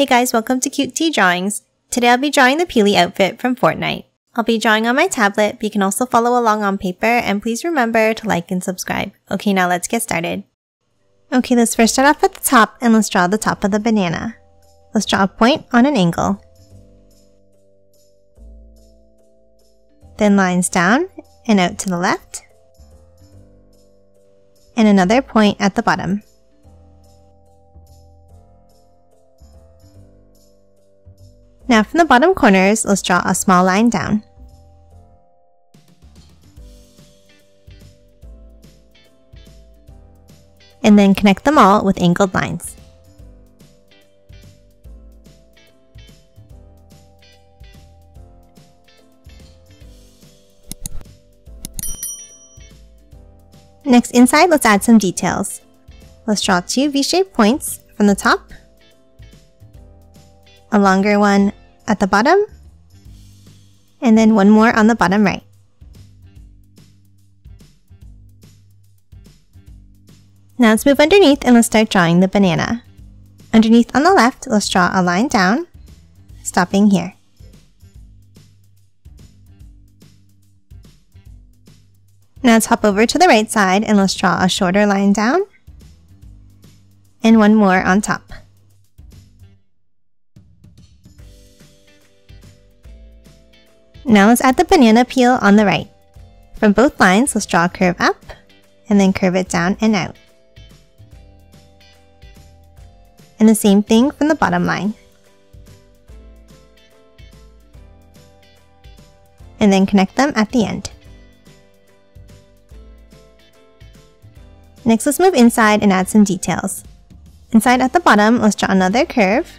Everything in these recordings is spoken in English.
Hey guys, welcome to Cute Tea Drawings. Today I'll be drawing the Peely outfit from Fortnite. I'll be drawing on my tablet, but you can also follow along on paper, and please remember to like and subscribe. Okay, now let's get started. Okay, let's first start off at the top and let's draw the top of the banana. Let's draw a point on an angle. Then lines down and out to the left. And another point at the bottom. Now from the bottom corners, let's draw a small line down. And then connect them all with angled lines. Next, inside, let's add some details. Let's draw two V-shaped points from the top, a longer one at the bottom, and then one more on the bottom right. Now let's move underneath and let's start drawing the banana. Underneath on the left, let's draw a line down, stopping here. Now let's hop over to the right side and let's draw a shorter line down and one more on top. Now let's add the banana peel on the right. From both lines, let's draw a curve up and then curve it down and out. And the same thing from the bottom line. And then connect them at the end. Next, let's move inside and add some details. Inside at the bottom, let's draw another curve,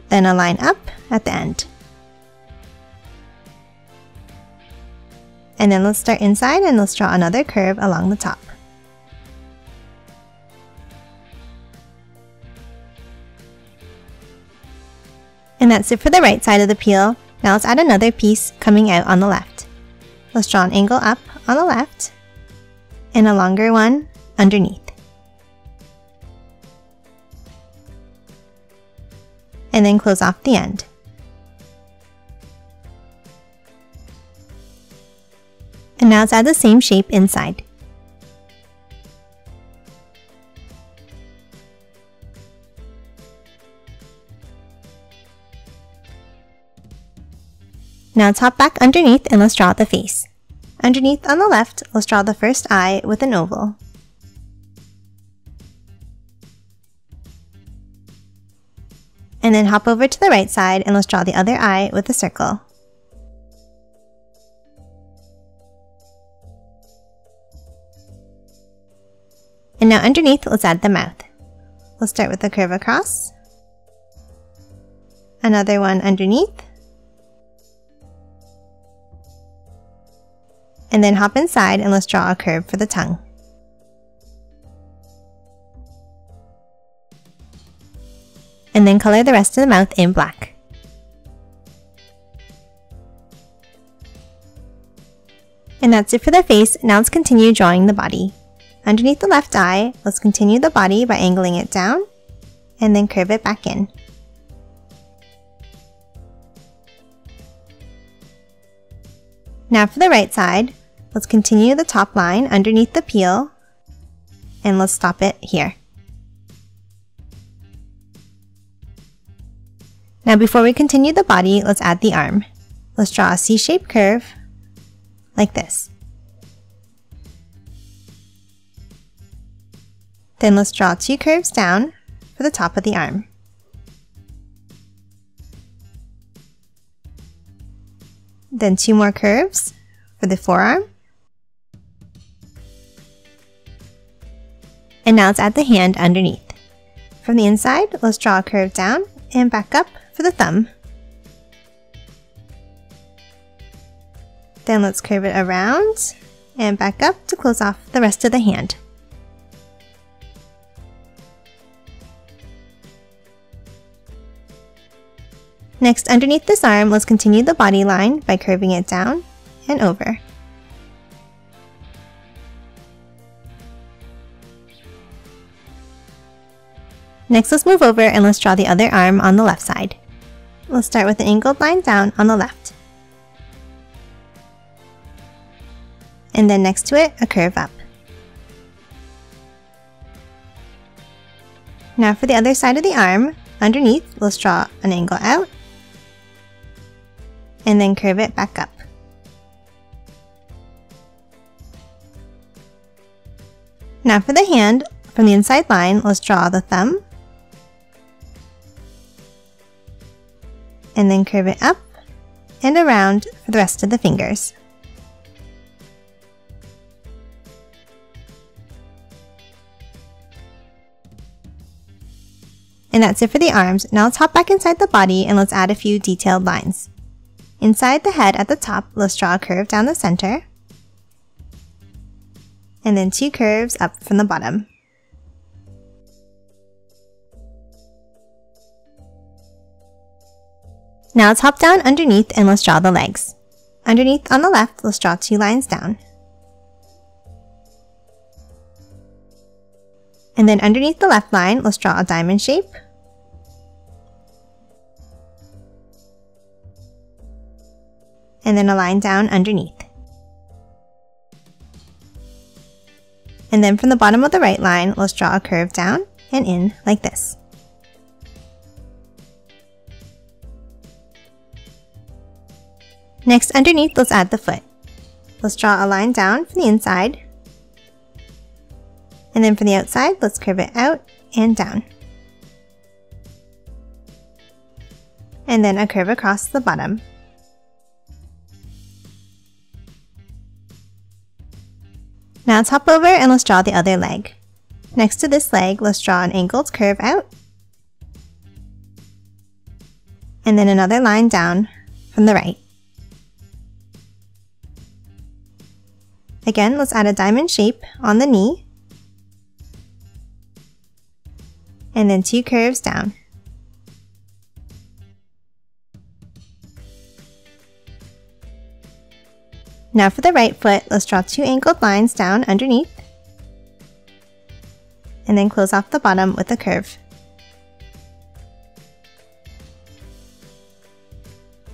then a line up at the end. And then let's start inside and let's draw another curve along the top. And that's it for the right side of the peel. Now let's add another piece coming out on the left. Let's draw an angle up on the left and a longer one underneath. And then close off the end. And now let's add the same shape inside. Now let's hop back underneath and let's draw the face. Underneath on the left, let's draw the first eye with an oval. And then hop over to the right side and let's draw the other eye with a circle. And now underneath, let's add the mouth. Let's start with a curve across, another one underneath, and then hop inside and let's draw a curve for the tongue. And then color the rest of the mouth in black. And that's it for the face. Now let's continue drawing the body. Underneath the left eye, let's continue the body by angling it down and then curve it back in. Now for the right side, let's continue the top line underneath the peel and let's stop it here. Now before we continue the body, let's add the arm. Let's draw a C-shaped curve like this. Then let's draw two curves down for the top of the arm. Then two more curves for the forearm. And now let's add the hand underneath. From the inside, let's draw a curve down and back up for the thumb. Then let's curve it around and back up to close off the rest of the hand. Next, underneath this arm, let's continue the body line by curving it down and over. Next, let's move over and let's draw the other arm on the left side. We'll start with an angled line down on the left. And then next to it, a curve up. Now for the other side of the arm, underneath, let's draw an angle out and then curve it back up. Now for the hand, from the inside line, let's draw the thumb and then curve it up and around for the rest of the fingers. And that's it for the arms. Now let's hop back inside the body and let's add a few detailed lines. Inside the head at the top, let's draw a curve down the center, and then 2 curves up from the bottom. Now let's hop down underneath and let's draw the legs. Underneath on the left, let's draw 2 lines down. And then underneath the left line, let's draw a diamond shape. And then a line down underneath. And then from the bottom of the right line, let's draw a curve down and in like this. Next, underneath, let's add the foot. Let's draw a line down from the inside. And then from the outside, let's curve it out and down. And then a curve across the bottom. Now let's hop over and let's draw the other leg. Next to this leg, let's draw an angled curve out. And then another line down from the right. Again, let's add a diamond shape on the knee. And then 2 curves down. Now for the right foot, let's draw 2 angled lines down underneath. And then close off the bottom with a curve.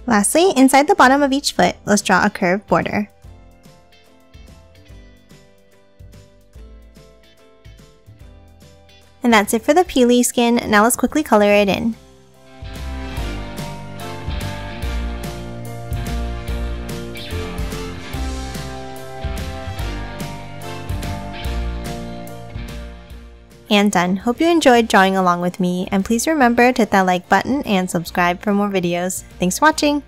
Lastly, inside the bottom of each foot, let's draw a curved border. And that's it for the peely skin. Now let's quickly color it in. And done. Hope you enjoyed drawing along with me, and please remember to hit that like button and subscribe for more videos. Thanks for watching!